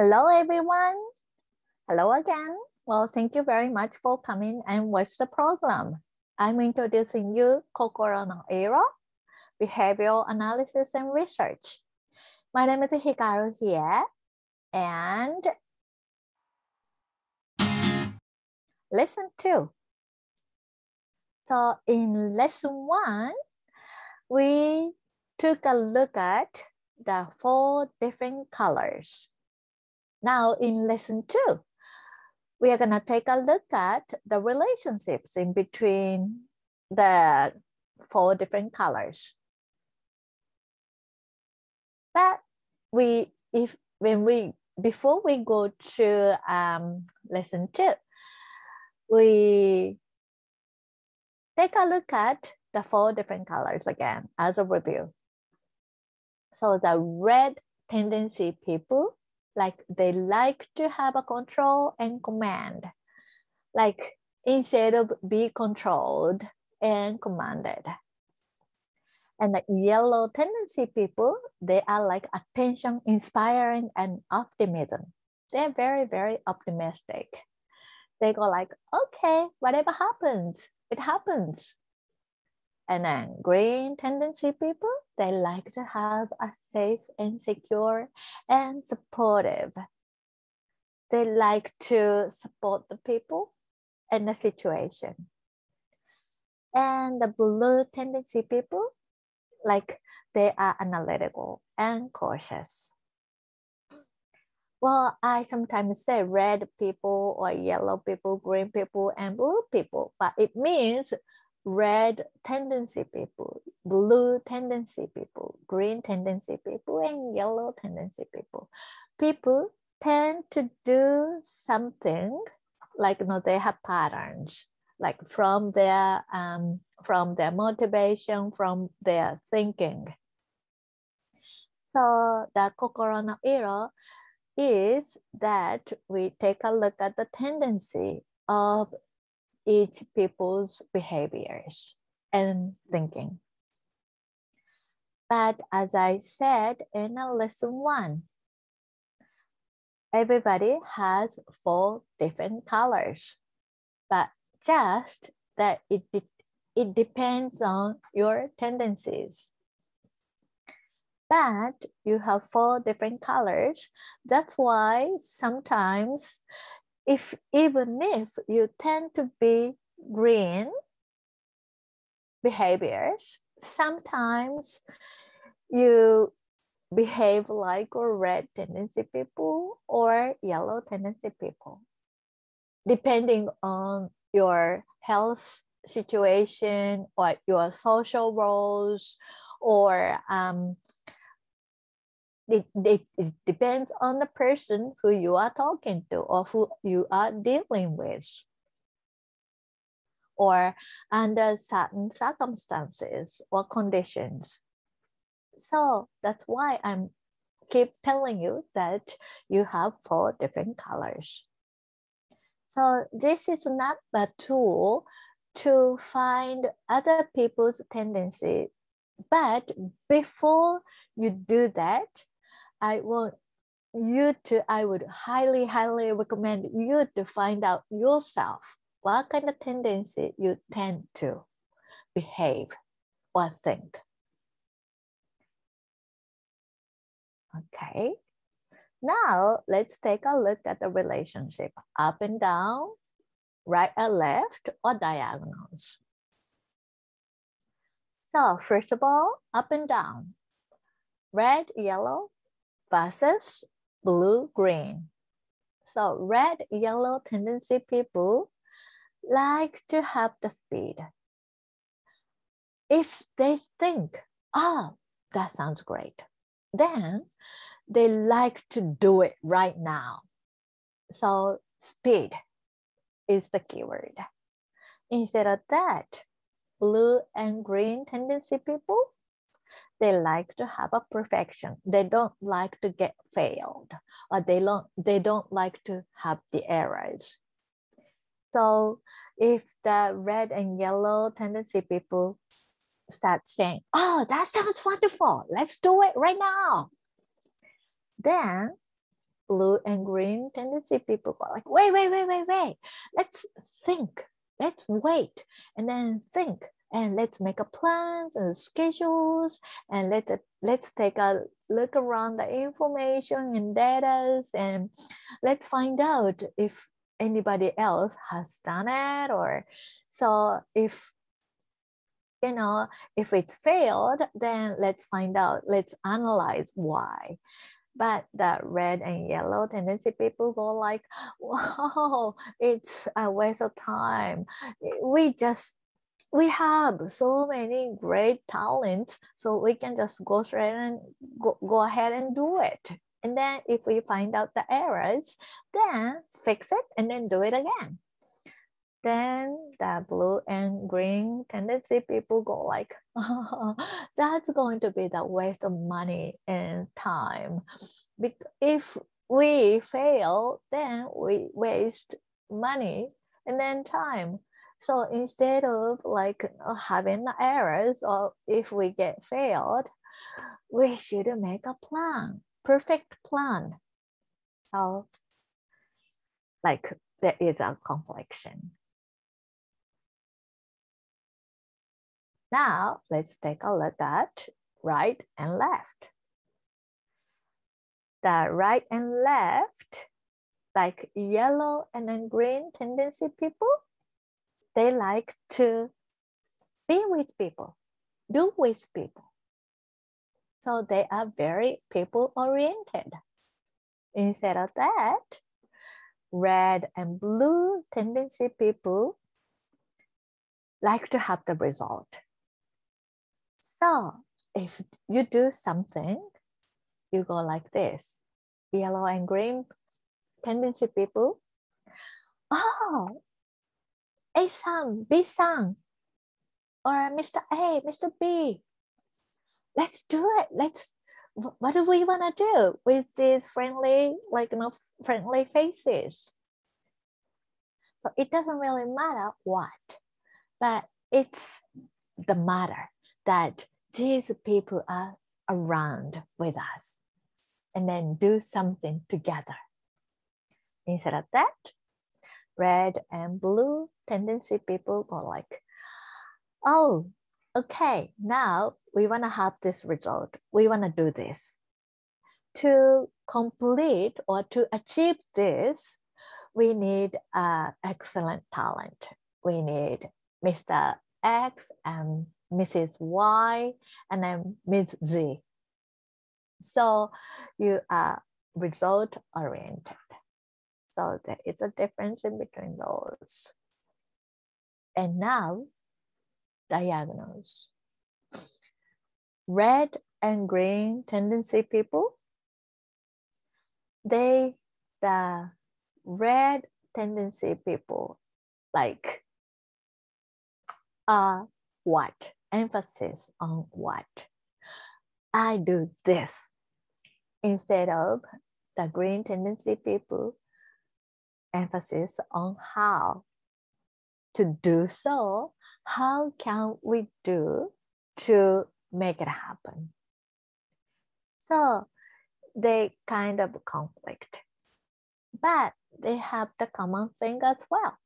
Hello, everyone. Hello again. Well, thank you very much for coming and watch the program. I'm introducing you COCOROnoIRO, Behavioral Analysis and Research. My name is Hikaru here, and Lesson 2. So in Lesson 1, we took a look at the 4 different colors. Now in Lesson 2, we are going to take a look at the relationships in between the 4 different colors. But before we go to Lesson 2, we take a look at the 4 different colors again as a review. So the red tendency people, like they like to have a control and command, like instead of be controlled and commanded. And the yellow tendency people, they are like attention, inspiring, and optimism. They're very, very optimistic. They go like, okay, whatever happens, it happens. And then green tendency people, they like to have a safe and secure and supportive. They like to support the people and the situation. And the blue tendency people, like they are analytical and cautious. Well, I sometimes say red people or yellow people, green people, and blue people, but it means red tendency people, blue tendency people, green tendency people, and yellow tendency people. People tend to do something like, they have patterns, like from their motivation, from their thinking. So the COCOROnoIRO is that we take a look at the tendency of each people's behaviors and thinking. But as I said in Lesson 1, everybody has 4 different colors, but just that it depends on your tendencies. But you have 4 different colors. That's why sometimes even if you tend to be green behaviors, sometimes you behave like a red tendency people or yellow tendency people, depending on your health situation or your social roles, or it depends on the person who you are talking to or who you are dealing with, or under certain circumstances or conditions. So that's why I'm keep telling you that you have 4 different colors. So this is not a tool to find other people's tendency, but before you do that, I would highly, highly recommend you to find out yourself what kind of tendency you tend to behave or think. Okay, now let's take a look at the relationship up and down, right and left, or diagonals. So first of all, up and down, red, yellow versus blue, green. So red, yellow tendency people like to have the speed. If they think, that sounds great, then they like to do it right now. So speed is the keyword. Instead of that, blue and green tendency people, they like to have a perfection. They don't like to get failed, or they don't like to have the errors. So if the red and yellow tendency people start saying, that sounds wonderful, let's do it right now, then blue and green tendency people go like, wait. Let's think. Let's wait and then think. And let's make a plans and schedules, and let's take a look around the information and data, and let's find out if anybody else has done it. Or so if if it's failed, then let's find out, let's analyze why. But the red and yellow tendency people go like, wow, it's a waste of time. We have so many great talents, so we can just go straight and go ahead and do it. And then if we find out the errors, then fix it and then do it again. Then the blue and green tendency people go like, oh, that's going to be the waste of money and time. If we fail, then we waste money and then time. So instead of like having the errors, or if we get failed, we should make a plan, perfect plan. So like there is a confliction. Now let's take a look at right and left. The right and left, like yellow and then green tendency people, they like to be with people, do with people. So they are very people oriented. Instead of that, red and blue tendency people like to have the result. So if you do something, you go like this. Yellow and green tendency people, oh, A-san, B-san, or Mr. A, Mr. B, let's do it. What do we want to do with these friendly, friendly faces? So it doesn't really matter what, but it's the matter that these people are around with us and then do something together. Instead of that, red and blue tendency people go like, oh, okay, now we want to have this result. We want to do this. To complete or to achieve this, we need excellent talent. We need Mr. X and Mrs. Y and then Ms. Z. So you are result oriented. So there is a difference in between those. And now, diagonals. Red and green tendency people, the red tendency people like what? Emphasis on what? I do this. Instead of the green tendency people, emphasis on how to do so. How can we do to make it happen? So they kind of conflict, but they have the common thing as well,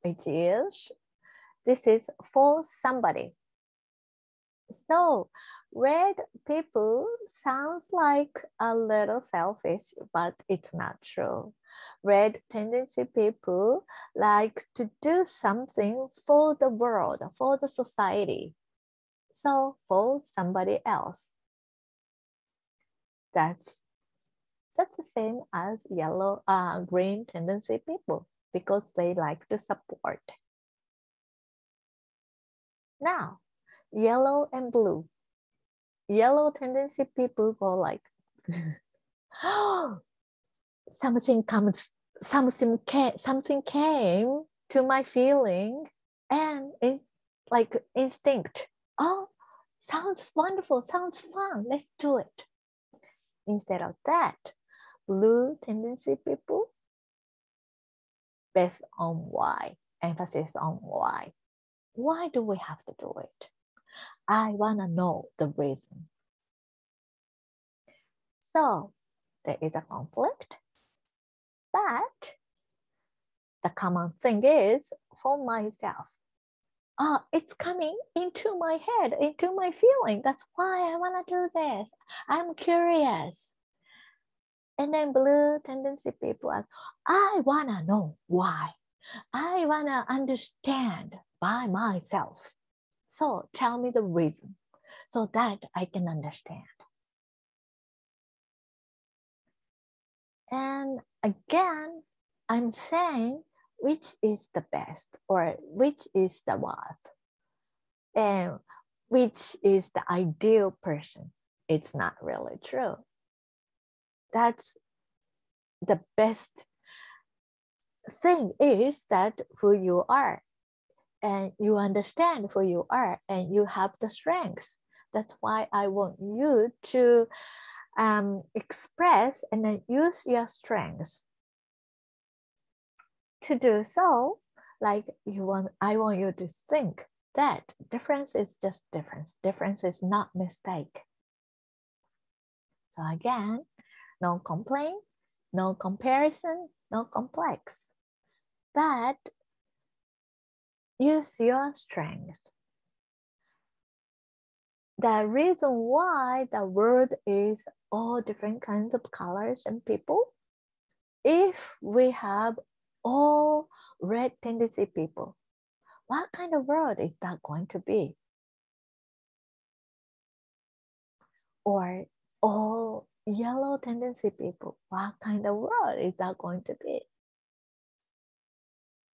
which is this is for somebody. So red people sounds like a little selfish, but it's not true. Red tendency people like to do something for the world, for the society. So for somebody else. That's the same as yellow, green tendency people because they like to support. Now, yellow and blue. Yellow tendency people go like, something came to my feeling and it's like instinct. Oh, sounds wonderful, sounds fun, let's do it. Instead of that, blue tendency people, based on why, emphasis on why. Why do we have to do it? I want to know the reason. So there is a conflict, But the common thing is for myself. Oh, it's coming into my head, into my feeling. That's why I want to do this. I'm curious. And then blue tendency people ask, I want to know why. I want to understand by myself. So tell me the reason so that I can understand. And again, I'm saying which is the best or which is the worst and which is the ideal person. It's not really true. That's the best thing is that who you are and you understand who you are and you have the strengths. That's why I want you to express and then use your strengths. To do so, like I want you to think that difference is just difference. Difference is not mistake. So again, no complaint, no comparison, no complex. But use your strength. The reason why the world is all different kinds of colors and people, if we have all red tendency people, what kind of world is that going to be? Or all yellow tendency people, what kind of world is that going to be?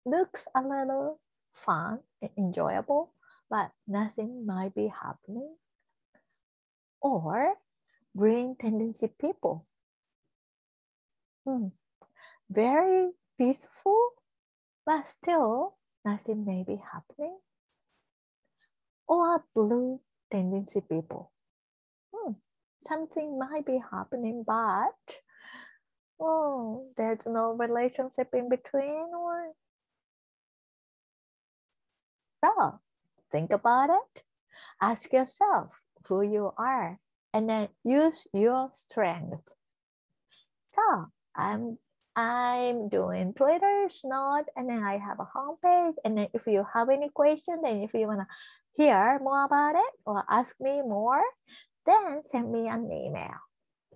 Looks a little fun and enjoyable, but nothing might be happening. Or green tendency people. Very peaceful, but still nothing may be happening. Or blue tendency people. Something might be happening, but there's no relationship in between. So think about it. Ask yourself who you are and then use your strength. So I'm doing Twitter's note and then I have a homepage. And then if you have any question, then if you want to hear more about it or ask me more, then send me an email.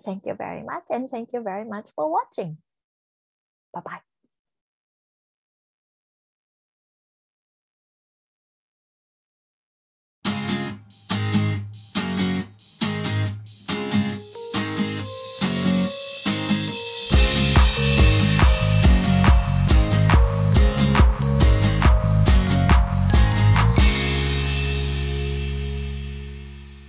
Thank you very much. And thank you very much for watching. Bye-bye.